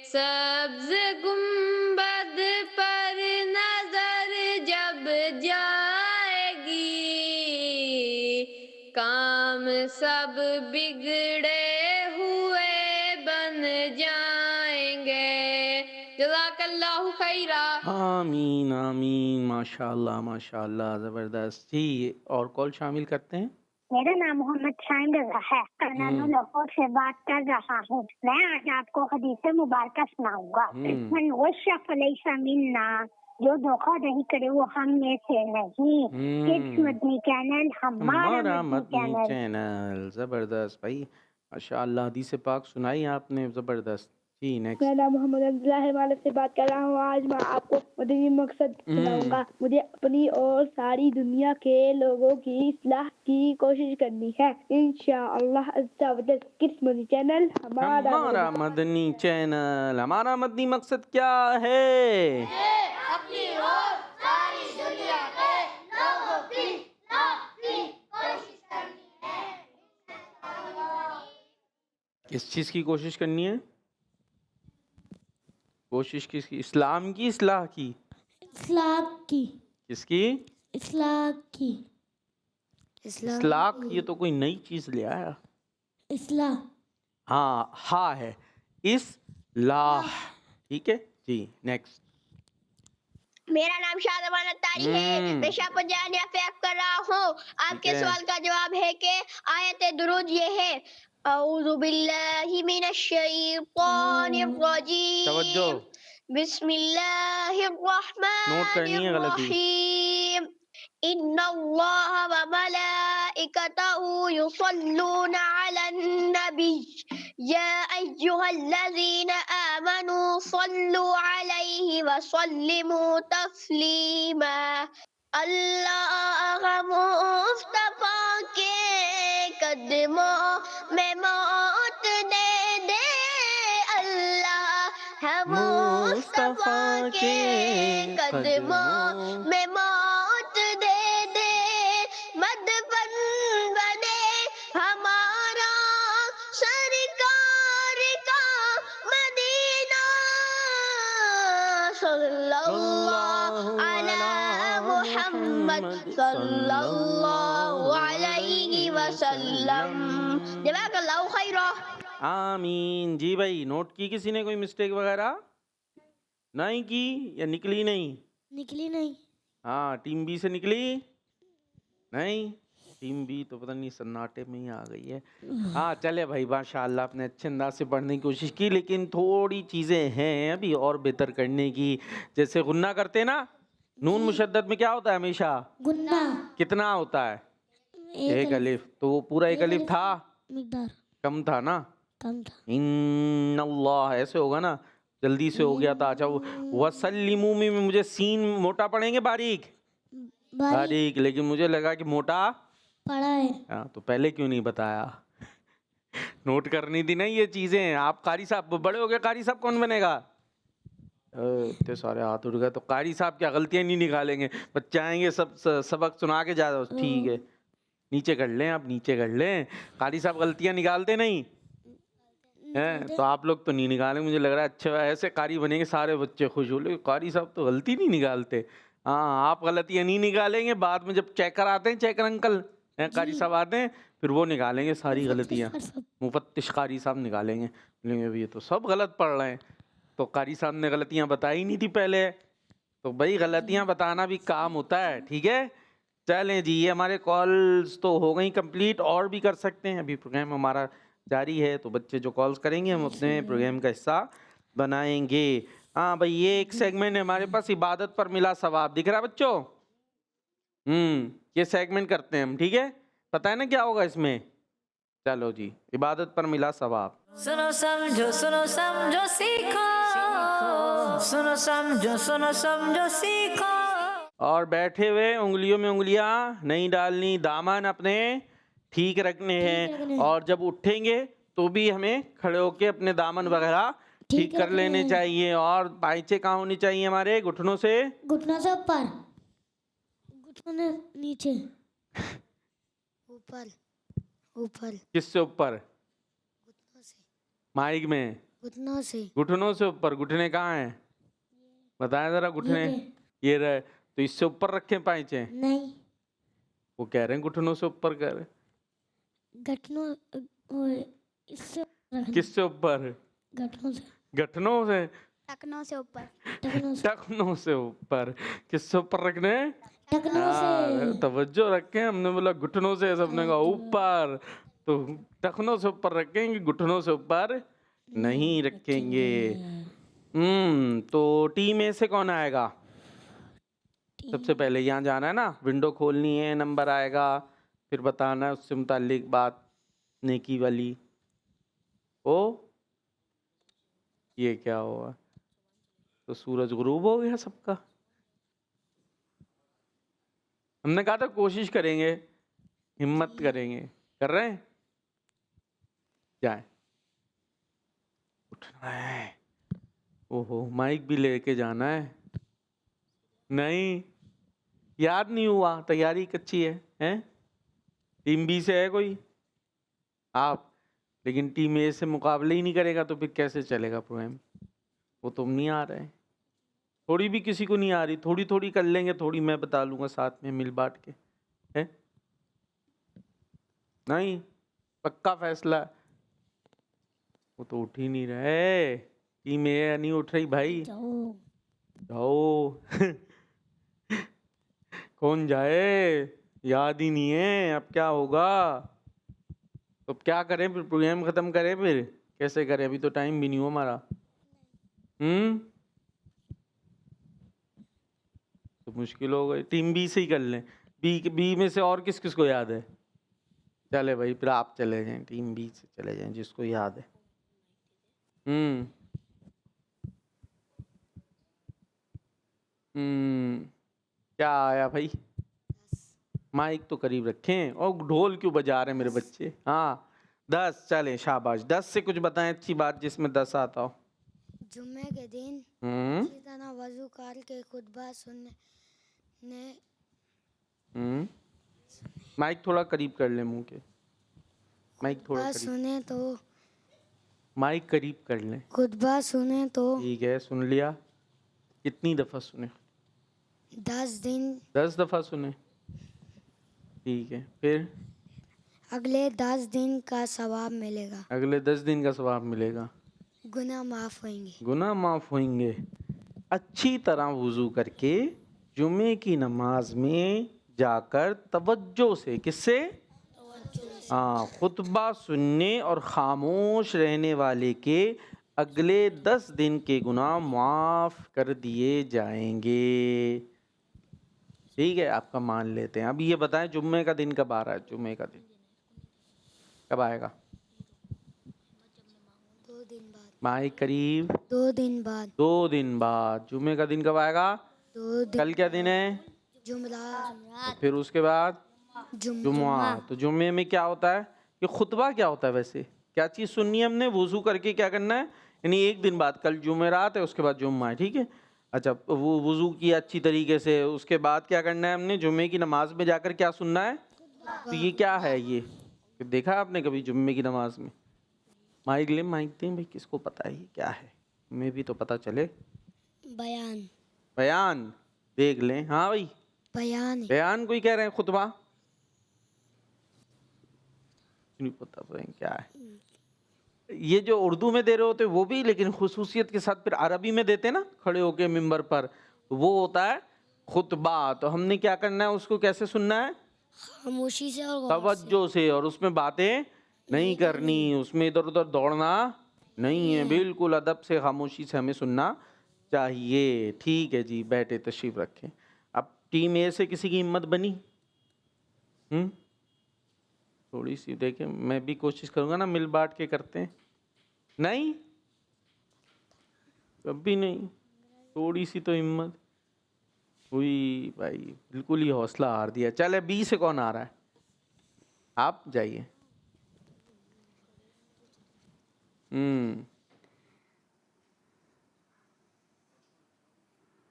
सब्ज गुंबद पर नजर जब जाएगी, काम सब बिगड़े हुए बन जाएंगे। जज़ाकल्लाहु खैरा। आमीन आमीन, माशाल्लाह माशाल्लाह, जबरदस्त जी। और कॉल शामिल करते हैं। मेरा नाम मोहम्मद शाहिन रजा है, कर्नाटक लाहौर से बात कर रहा हूँ। मैं आज आपको हदीस मुबारक सुनाऊंगा। मन गुस्सा फलैसा मिन्ना, जो धोखाधड़ी करे वो हम में से नहीं। किड्स मदनी चैनल हमारा मदनी चैनल। जबरदस्त भाई, माशाल्लाह। हदीस पाक सुनाई आपने, जबरदस्त जी। नेक्स्ट। मेरा नाम मोहम्मद अब्दुल्लाह हिमालय से बात कर रहा हूँ। आज मैं आपको मदनी मकसद सुनाऊंगा। मुझे अपनी और सारी दुनिया के लोगों की इस्लाह की कोशिश करनी है, इंशाअल्लाह अज़्ज़ा वजल। किड्स मदनी चैनल हमारा मदनी चैनल। हमारा मदनी मकसद क्या है? अपनी और सारी दुनिया के लोगों की कोशिश करनी है। किस चीज़ की कोशिश करनी है? कोशिश किसकी? इस्लाम की, इस्लाह की? इस्लाम की। किसकी? इस्लाम की। इस्लाह। ये तो कोई नई चीज ले आया। इस्लाम। हाँ, हा है, इस्लाह। ठीक है जी। नेक्स्ट। मेरा नाम शाहजमान अत्तारी है। मैं शाहपुर कर रहा हूँ। आपके ठीक है। सवाल का जवाब है कि आयत दुरूद ये है, औज़ु बिल्लाहि मिनश शैतानिर तवज्जो, रजीम, बिस्मिल्लाहिर नोट करनी है रहमानिर गलती। रहीम, इन्नल्लाहा व मलाइकतहु युसल्लूना अलन नबी, या अय्युहल्लज़ीना आमनू सल्लु अलैहि व सल्लिमू तस्लीमा। अल्लाह मुस्तफा के कदमों में मौत दे दे, अल्लाह मुस्तफा के कदमों में मौत दे दे, मदफन बने हमारा सरकार का मदीना, सल्लल्लाहु अला मुहम्मद सल्लल्लाहु अलैहि वसल्लम। जज़ाकल्लाहु खैरा। आमीन। जी भाई, नोट की किसी ने कोई मिस्टेक वगैरह नहीं की या निकली नहीं? निकली नहीं। हाँ, टीम बी से निकली नहीं? टीम बी तो पता नहीं सन्नाटे में ही आ गई है। हाँ चले भाई, माशाल्लाह आपने अच्छे अंदाज से पढ़ने की कोशिश की, लेकिन थोड़ी चीज़ें हैं अभी और बेहतर करने की। जैसे गुन्ना करते ना, नून मुशद्दद में क्या होता है हमेशा? गुन्ना। कितना होता है? एक अलिफ। तो वो पूरा एक अलिफ था? मिकदार कम था ना? कम था। इन्नल्लाह ऐसे होगा ना, जल्दी से हो गया था। अच्छा, वसल्लिमू में मुझे सीन मोटा पढ़ेंगे बारीक? बारीक, लेकिन मुझे लगा कि मोटा पढ़ा है। हाँ, तो पहले क्यों नहीं बताया? नोट करनी थी ना ये चीजें। आप कारी साहब बड़े हो गए, कारी साहब कौन बनेगा? इतने सारे हाथ उठ गए, तो कारी साहब क्या गलतियां नहीं निकालेंगे? बच्चे आएंगे सब सबक सुना के जा। ठीक है, नीचे कर लें, आप नीचे कर लें। कारी साहब गलतियां निकालते नहीं हैं, तो आप लोग तो नहीं निकालेंगे। मुझे लग रहा है अच्छा ऐसे कारी बनेंगे सारे बच्चे खुश हो। लेकिन कारी साहब तो गलती नहीं निकालते। हाँ, आप गलतियां नहीं निकालेंगे, बाद में जब चेकर आते हैं, चेकर अंकल कारी साहब आते हैं, फिर वो निकालेंगे सारी गलतियां। मुफत्तिश कारी साहब निकालेंगे, बोलेंगे अभी ये तो सब गलत पढ़ रहे हैं। तो कारी साहब ने गलतियां बताई नहीं थी पहले। तो भाई गलतियां बताना भी काम होता है, ठीक है। चलें जी, ये हमारे कॉल्स तो हो गई कंप्लीट, और भी कर सकते हैं। अभी प्रोग्राम हमारा जारी है, तो बच्चे जो कॉल्स करेंगे हम अपने प्रोग्राम का हिस्सा बनाएंगे। हाँ भाई, ये एक सेगमेंट है हमारे पास, इबादत पर मिला सवाब। दिख रहा है बच्चों? ये सेगमेंट करते हैं हम, ठीक है। पता है ना क्या होगा इसमें? चलो जी, इबादत पर मिला सवाब। सुनो समझो सीखो, सुनो समझो सीखो। और बैठे हुए उंगलियों में उंगलियां नहीं डालनी, दामन अपने ठीक रखने हैं। और जब उठेंगे तो भी हमें खड़े होके अपने दामन वगैरह ठीक कर लेने चाहिए। और पाइचे कहाँ होनी चाहिए हमारे? घुटनों से ऊपर, घुटनों नीचे, ऊपर ऊपर। किससे ऊपर? घुटनों से। माइक में घुटनों से। घुटनों से ऊपर। घुटने कहाँ हैं? बताया जरा। घुटने ये रहे, तो इससे ऊपर रखें पाइचे? नहीं, वो कह रहे हैं घुटनों से ऊपर कर। घुटनों इससे किससे ऊपर? घुटनों से। घुटनों से? टखनों से ऊपर। टखनों से ऊपर। किससे ऊपर रखने? टखनों से। तवज्जो रखें, हमने बोला घुटनों से, सबने कहा ऊपर। तो टखनों से ऊपर रखेंगे, घुटनों से ऊपर नहीं रखेंगे। तो टीम ए से कौन आएगा? सबसे पहले यहाँ जाना है ना, विंडो खोलनी है, नंबर आएगा, फिर बताना है उससे मुताल्लिक बात नेकी वाली। ओ ये क्या हुआ? तो सूरज गुरूब हो गया सबका। हमने कहा था कोशिश करेंगे, हिम्मत करेंगे। कर रहे हैं? जाए, उठना है। ओहो, माइक भी लेके जाना है। नहीं, याद नहीं हुआ, तैयारी कच्ची है, हैं? टीम बी से है कोई? आप, लेकिन टीम ए से मुकाबले ही नहीं करेगा तो फिर कैसे चलेगा प्रोग्राम? वो तुम नहीं आ रहे, थोड़ी भी किसी को नहीं आ रही। थोड़ी थोड़ी कर लेंगे, थोड़ी मैं बता लूंगा साथ में मिल बांट के, है? नहीं, पक्का फैसला? वो तो उठ ही नहीं रहे। टीम ए नहीं उठ रही भाई। जाओ। कौन जाए? याद ही नहीं है। अब क्या होगा? तो क्या करें फिर? प्रोग्राम खत्म करें? फिर कैसे करें? अभी तो टाइम भी नहीं हुआ हमारा। तो मुश्किल हो गई। टीम बी से ही कर लें। बी में से और किस किस को याद है? चले भाई, फिर आप चले जाएं, टीम बी से चले जाएं जिसको याद है। क्या आया भाई? माइक तो करीब रखें, और ढोल क्यों बजा रहे हैं मेरे बच्चे? हाँ 10। चलें, शाबाश। 10 से कुछ बताएं अच्छी बात जिसमें 10 आता हो। जुम्मे के दिन इसी तरह वजू कर के खुतबा सुनने। माइक थोड़ा करीब कर ले मुंह के। माइक थोड़ा करीब। सुने तो माइक करीब कर ले। खुतबा सुने तो ठीक है, सुन लिया। कितनी दफ़ा सुने? 10 दिन 10 दफ़ा सुने। ठीक है, फिर अगले 10 दिन का सवाब मिलेगा, अगले 10 दिन का सवाब मिलेगा, गुनाह माफ होंगे। गुनाह माफ़ होंगे। अच्छी तरह वुज़ू करके जुमे की नमाज में जाकर तवज्जो से, किससे? हाँ, खुतबा सुनने और ख़ामोश रहने वाले के अगले 10 दिन के गुनाह माफ़ कर दिए जाएंगे। ठीक है, आपका मान लेते हैं। अब ये बताएं जुम्मे का दिन कब आ रहा है? जुम्मे का दिन कब आएगा? 2 दिन बाद। माइक करीब। 2 दिन बाद। 2 दिन बाद जुम्मे का दिन कब आएगा? 2 दिन। कल क्या दिन है? जुमरात। फिर उसके बाद जुम्मा। जुम्मा। तो जुम्मे में क्या होता है? ये खुतबा क्या होता है वैसे? क्या चीज़ सुननी है हमने? वुज़ू करके क्या करना है? यानी एक दिन बाद, कल जुमेरात है, उसके बाद जुम्मा है, ठीक है। अच्छा, वो वुज़ू किया अच्छी तरीके से, उसके बाद क्या करना है हमने? जुम्मे की नमाज में जाकर क्या सुनना है? तो ये क्या है? ये देखा आपने कभी जुम्मे की नमाज में? माइक ले, माइक दें भाई, किसको पता है ये क्या है? हमें भी तो पता चले। बयान। बयान देख लें। हाँ भाई, बयान। बयान कोई कह रहे हैं खुतबा, नहीं पता भाई क्या है। ये जो उर्दू में दे रहे होते वो भी, लेकिन खुसूसियत के साथ फिर अरबी में देते ना खड़े होके मिंबर पर, वो होता है खुतबा। तो हमने क्या करना है? उसको कैसे सुनना है? खामोशी से और गौर से। तवज्जो से, और उसमें बातें नहीं करनी, उसमें इधर उधर दौड़ना नहीं है, बिल्कुल अदब से खामोशी से हमें सुनना चाहिए। ठीक है जी, बैठे, तशरीफ रखें। अब टीम ए से किसी की हिम्मत बनी? थोड़ी सी देखें, मैं भी कोशिश करूंगा ना, मिल बांट के करते हैं। नहीं, कभी नहीं। थोड़ी सी तो हिम्मत हुई भाई, बिल्कुल ही हौसला हार दिया। चले, बी से कौन आ रहा है? आप जाइए।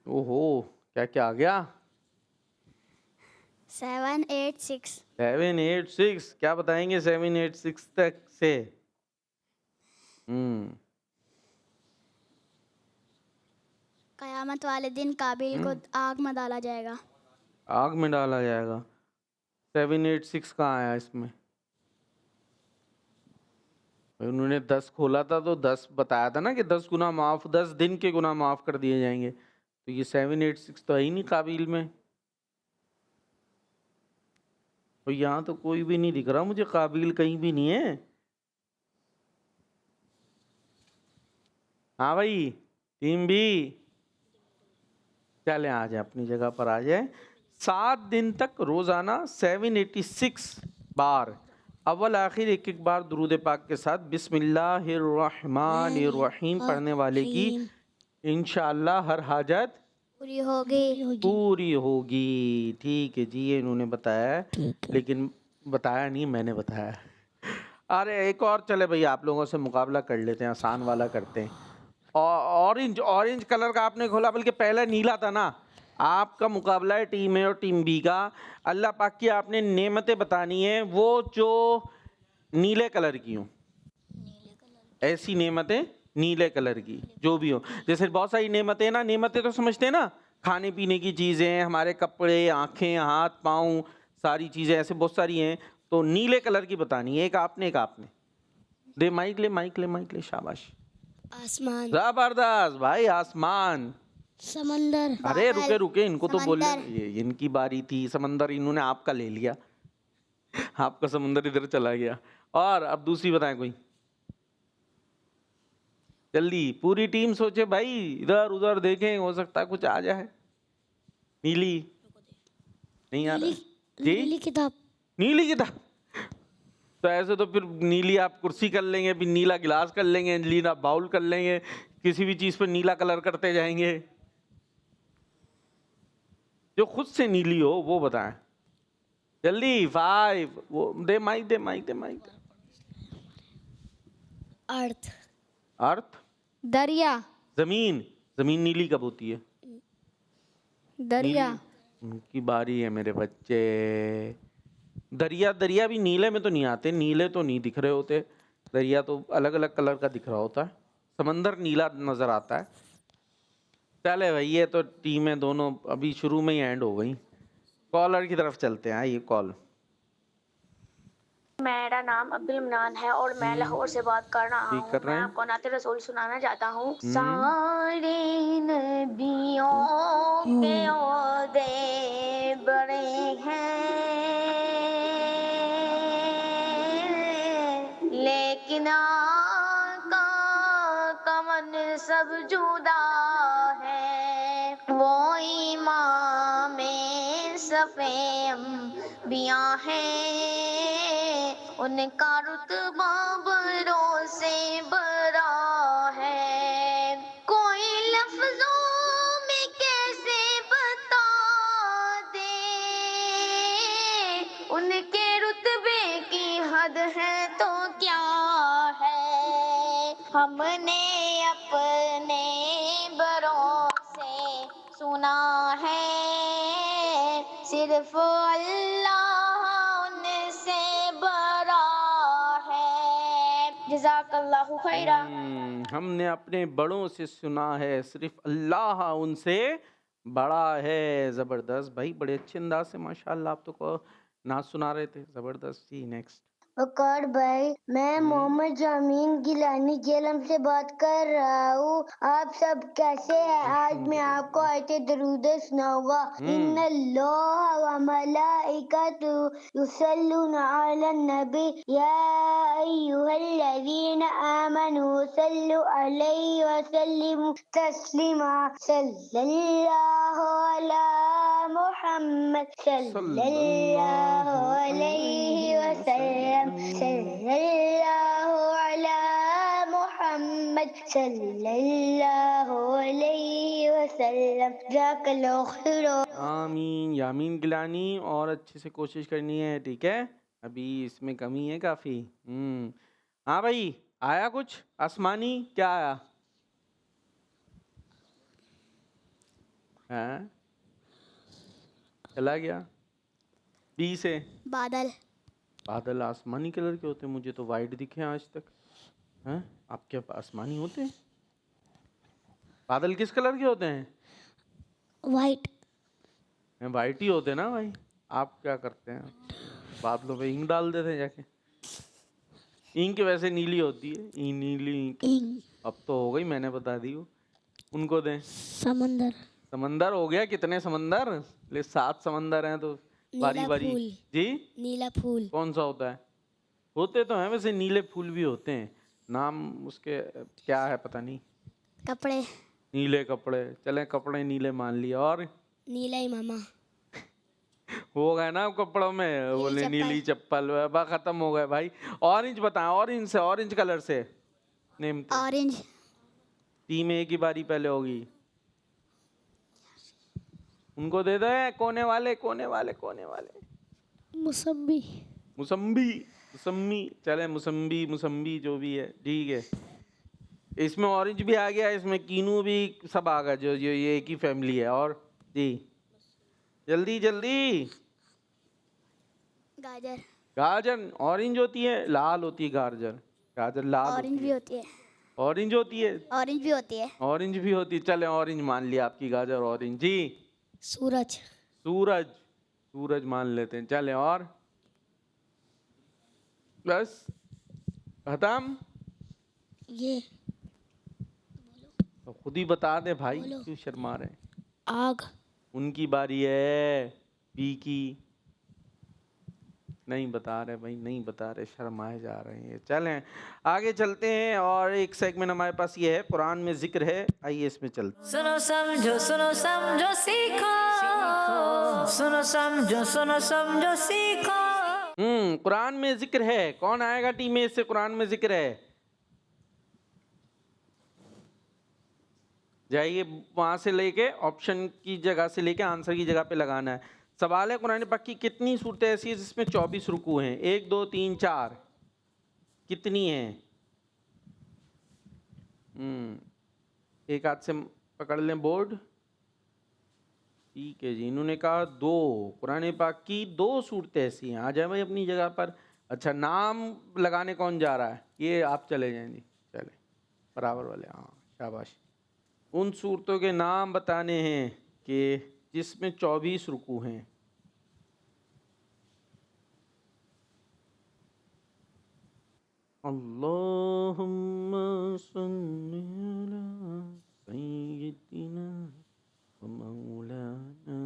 ओहो, क्या क्या आ गया? 786। 786 क्या बताएंगे? 786 तक से कयामत वाले दिन काबिल को आग में डाला जाएगा। आग में डाला जाएगा। 786 कहाँ आया इसमें? उन्होंने 10 खोला था तो 10 बताया था ना कि 10 गुना माफ, 10 दिन के गुना माफ कर दिए जाएंगे। तो ये 786 तो है ही नहीं काबिल में। और यहाँ तो कोई भी नहीं दिख रहा मुझे, काबिल कहीं भी नहीं है। हाँ भाई, टीम बी चले, आ जाए अपनी जगह पर आ जाए। 7 दिन तक रोजाना 786 बार अव्वल आखिर एक एक बार दुरूद पाक के साथ बिस्मिल्लाहिर्रहमानिर्रहीम पढ़ने वाले की इंशाअल्लाह हर हाजत पूरी होगी। ठीक है जी, ये इन्होंने बताया, लेकिन बताया नहीं, मैंने बताया। अरे एक और चले भाई, आप लोगों से मुकाबला कर लेते हैं, आसान वाला करते हैं। ऑरेंज कलर का आपने खोला, बल्कि पहला नीला था ना। आपका मुकाबला है टीम ए और टीम बी का। अल्लाह पाक की आपने नेमतें बतानी है, वो जो नीले कलर की हों, ऐसी नेमतें नीले कलर की जो भी हो। जैसे बहुत सारी नेमतें ना, नेमतें तो समझते हैं ना, खाने पीने की चीज़ें, हमारे कपड़े, आँखें, हाथ पाँव, सारी चीज़ें ऐसे बहुत सारी हैं। तो नीले कलर की बतानी है, एक आपने एक आपने। दे माइक ले, माइक ले, माइक ले, शाबाश। आसमान। जबरदस्त भाई, आसमान। समंदर। अरे रुके रुके, इनको तो बोलने, ये इनकी बारी थी। समंदर इन्होंने आपका ले लिया, आपका समंदर इधर चला गया। और अब दूसरी बताएं कोई, जल्दी पूरी टीम सोचे भाई, इधर उधर देखें, हो सकता है कुछ आ जाए। नीली नहीं आ रहा जी? नीली किताब। नीली किताब तो ऐसे तो फिर नीली आप कुर्सी कर लेंगे, फिर नीला गिलास कर लेंगे, नीला बाउल कर लेंगे, किसी भी चीज पर नीला कलर करते जाएंगे। जो खुद से नीली हो वो बताएं जल्दी। 5 वो दे माइक, दे माइक, दे माइक। अर्थ। अर्थ, दरिया। जमीन। जमीन नीली कब होती है? दरिया। उनकी बारी है मेरे बच्चे। दरिया, दरिया भी नीले में तो नहीं आते, नीले तो नहीं दिख रहे होते। दरिया तो अलग अलग कलर का दिख रहा होता है। समंदर नीला नजर आता है। चले भाई, ये तो टीमें दोनों अभी शुरू में ही एंड हो गई। कॉलर की तरफ चलते हैं। आइए कॉल। मेरा नाम अब्दुल मनान है और मैं लाहौर से बात कर रहा ठीक हूँ। कर रहे मैं हैं। आपको नाते रसूल सुनाना चाहता हूँ। सारे नबियों के ओहदे बड़े हैं, लेकिन आका का मन सब जुदा है। वो इमाम सफ़े अंबिया हैं, उनका रुतबा बड़ों से बड़ा है। कोई लफ्जों में कैसे बता दे, उनके रुतबे की हद है तो क्या है। हमने अपने बड़ों से सुना है, सिर्फ अल्लाह उनसे बड़ा है। जज़ाकल्लाहु खैरा। हमने अपने बड़ों से सुना है, सिर्फ अल्लाह उनसे बड़ा है। ज़बरदस्त भाई, बड़े अच्छे अंदाज से माशाल्लाह आप तो को नाच सुना रहे थे। ज़बरदस्त जी। नेक्स्ट। वकार भाई, मैं मोहम्मद जामीन गिलानी जेलम से बात कर रहा हूँ। आप सब कैसे हैं? आज मैं आपको आयते दरूद सुनाऊंगा। इन्नल्लाह व मलाइकतु युसल्लूना अलन नबी या अय्युहल्लज़ीना आमनू सल्लु अलैहि व सल्लिमु तस्लीमा। सल्लल्लाहु अला मुहम्मद सल्लल्लाहु अलैहि वसल्लम। सल्लल्लाहु अला मुहम्मद सल्लल्लाहु अलैहि वसल्लम। जज़ाकल्लाहु खैरा। आमीन। यामीन गिलानी, और अच्छे से कोशिश करनी है, ठीक है? अभी इसमें कमी है काफ़ी। हाँ भाई, आया कुछ आसमानी? क्या आया? हाँ, चला गया। बी से बादल। बादल आसमानी कलर के होते हैं? मुझे तो वाइट दिखे हैं आज तक। हैं? आपके आसमानी होते हैं? बादल किस कलर के होते हैं? वाइट। वाइट ही होते हैं ना भाई। आप क्या करते हैं? बादलों पे इंक डाल देते हैं जाके। इंक वैसे नीली होती है, नीली इंक। अब तो हो गई, मैंने बता दी वो। उनको दें। समंदर। समंदर हो गया। कितने समंदर? 7 समंदर हैं तो बारी बारी। जी, नीला फूल। कौन सा होता है? होते तो हैं वैसे, नीले फूल भी होते हैं। नाम उसके क्या है पता नहीं। कपड़े। नीले कपड़े। चले कपड़े नीले मान लिए। और नीला इमामा। हो गए ना कपड़ों में, बोले नीली चप्पल। बा खत्म हो गए भाई। ऑरेंज बताएं। ऑरेंज से, ऑरेंज कलर से नेम। ऑरेंज। टीम एक ही बारी पहले होगी। उनको दे दे। कोने वाले, कोने वाले, कोने वाले। मौसम्बी। मुसम्बी, मुसम्मी। चले मुसम्बी, मुसम्बी जो भी है, ठीक है। इसमें ऑरेंज भी आ गया, इसमें कीनू भी, सब आ गया। जो ये एक ही फैमिली है। और जी, जल्दी जल्दी। गाजर। गाजर ऑरेंज होती है, लाल होती है गाजर। गाजर लाल ऑरेंज भी होती है। ऑरेंज होती है। ऑरेंज भी होती है। ऑरेंज भी होती है। चले ऑरेंज मान लिया आपकी गाजर ऑरेंज। जी। सूरज। सूरज, सूरज मान लेते हैं। चले और बस खत्म। ये तो खुद ही बता दे भाई, क्यों शर्मा रहे? आग। उनकी बारी है। बी की नहीं बता रहे भाई, नहीं बता रहे, शर्माए जा रहे हैं। चलें आगे चलते हैं। और एक सेगमेंट हमारे पास ये है, कुरान में जिक्र है। आइए इसमें चलते। सुनो समझो सीखो, सुनो समझो सीखो। कुरान में जिक्र है। कौन आएगा टीम में से? कुरान में जिक्र है, जाइए वहां से लेके ऑप्शन की जगह से लेके आंसर की जगह पे लगाना है। सवाल है, कुरान पाक की कितनी सूरतें ऐसी है जिसमें 24 रुकू हैं? 1 2 3 4। कितनी हैं? एक हाथ से पकड़ लें बोर्ड। ठीक है जी, इन्होंने कहा 2। कुरान पाक की 2 सूरतें ऐसी हैं। आ जाए भाई अपनी जगह पर। अच्छा, नाम लगाने कौन जा रहा है? ये आप चले जाएं जी। चले बराबर वाले। हाँ शाबाश। उन सूरतों के नाम बताने हैं कि जिसमें 24 रुकू हैं। अल्लाहुम्मा सल्ली अला सय्यिदिना व मौलाना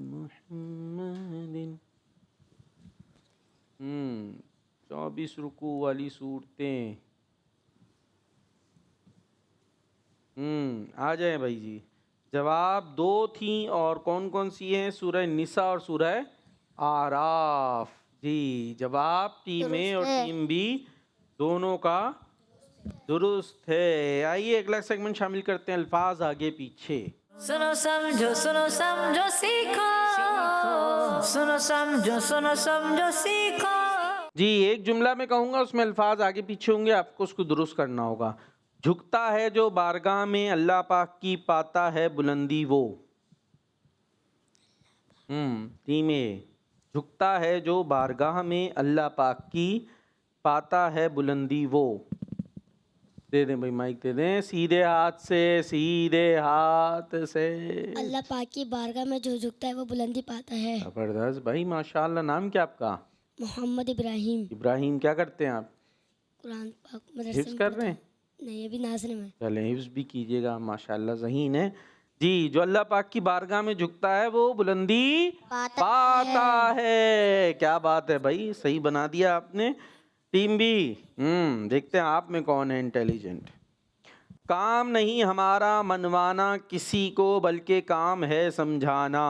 मुहम्मदिन। 24 रुकू वाली सूरतें। आ जाए भाई जी। जवाब 2 थी और कौन कौन सी हैं? सूरह निसा और सूरह आराफ। जी जवाब टीम ए और टीम बी दोनों का दुरुस्त है। आइए अगला सेगमेंट शामिल करते हैं, अल्फाज आगे पीछे। सुनो समझो सीखो, सुनो समझो सीखो। जी एक जुमला में कहूँगा, उसमें अल्फाज आगे पीछे होंगे, आपको उसको दुरुस्त करना होगा। झुकता है जो बारगाह में अल्लाह पाक की, पाता है बुलंदी वो। टीम ए, झुकता है जो बारगाह में अल्लाह पाक की, पाता है बुलंदी वो। दे दें भाई, माइक दे दें, सीधे हाथ से, सीधे हाथ से। अल्लाह पाक की बारगाह में जो झुकता है वो बुलंदी पाता है। जबरदस्त भाई, माशाल्लाह। नाम क्या आपका? मोहम्मद इब्राहिम। इब्राहिम, क्या करते हैं आप? कुरान पाक मदरसे हिफ्ज़ में कर पढ़ते रहे हैं? नहीं, अभी नाज़िल में। चलें, हिफ्ज़ भी कीजिएगा, माशाल्लाह ज़हीन है जी। जो अल्लाह पाक की बारगाह में झुकता है वो बुलंदी पाता है। क्या बात है भाई, सही बना दिया आपने। टीम बी, देखते हैं आप में कौन है इंटेलिजेंट। काम नहीं हमारा मनवाना किसी को, बल्कि काम है समझाना।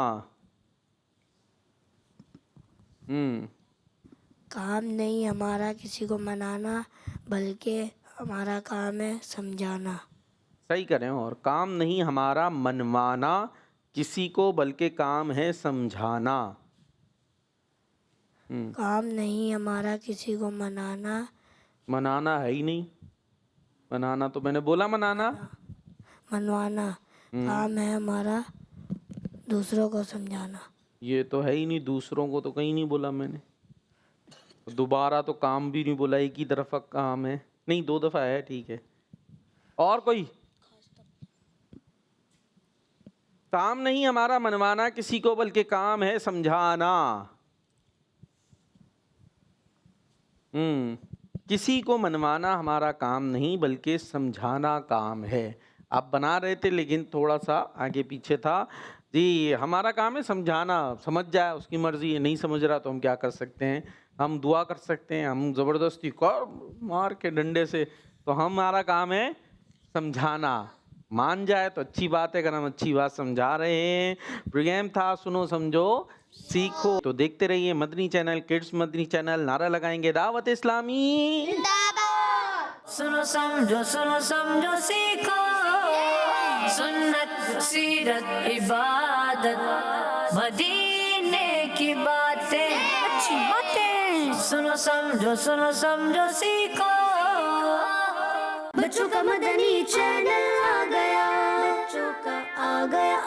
काम नहीं हमारा किसी को मनाना, बल्कि हमारा काम है समझाना। सही करें। और काम नहीं हमारा मनवाना किसी को, बल्कि काम है समझाना। काम नहीं हमारा किसी को मनाना। मनाना है ही नहीं। मनाना तो मैंने बोला, मनाना मनवाना। काम है हमारा दूसरों को समझाना। ये तो है ही नहीं, दूसरों को तो कहीं नहीं बोला मैंने। दोबारा तो काम भी नहीं बोला, एक ही तरफा काम है। नहीं, 2 दफा है, ठीक है। और कोई? काम नहीं हमारा मनवाना किसी को, बल्कि काम है समझाना। किसी को मनवाना हमारा काम नहीं, बल्कि समझाना काम है। आप बना रहे थे लेकिन थोड़ा सा आगे पीछे था जी। हमारा काम है समझाना, समझ जाए उसकी मर्जी है। नहीं समझ रहा तो हम क्या कर सकते हैं? हम दुआ कर सकते हैं, हम ज़बरदस्ती कर मार के डंडे से, तो हमारा काम है समझाना। मान जाए तो अच्छी बात है, अगर हम अच्छी बात समझा रहे हैं। प्रोग्राम था सुनो समझो सीखो, तो देखते रहिए Madani channel, kids Madani channel. नारा लगाएंगे दावत इस्लामी। सुनो समझो सीखो, सुन्नत सीरत इबादत मदीने की बातें, अच्छी बातें। सुनो समझो सीखो। बच्चों का मदनी चैनल आ गया, बच्चों का आ गया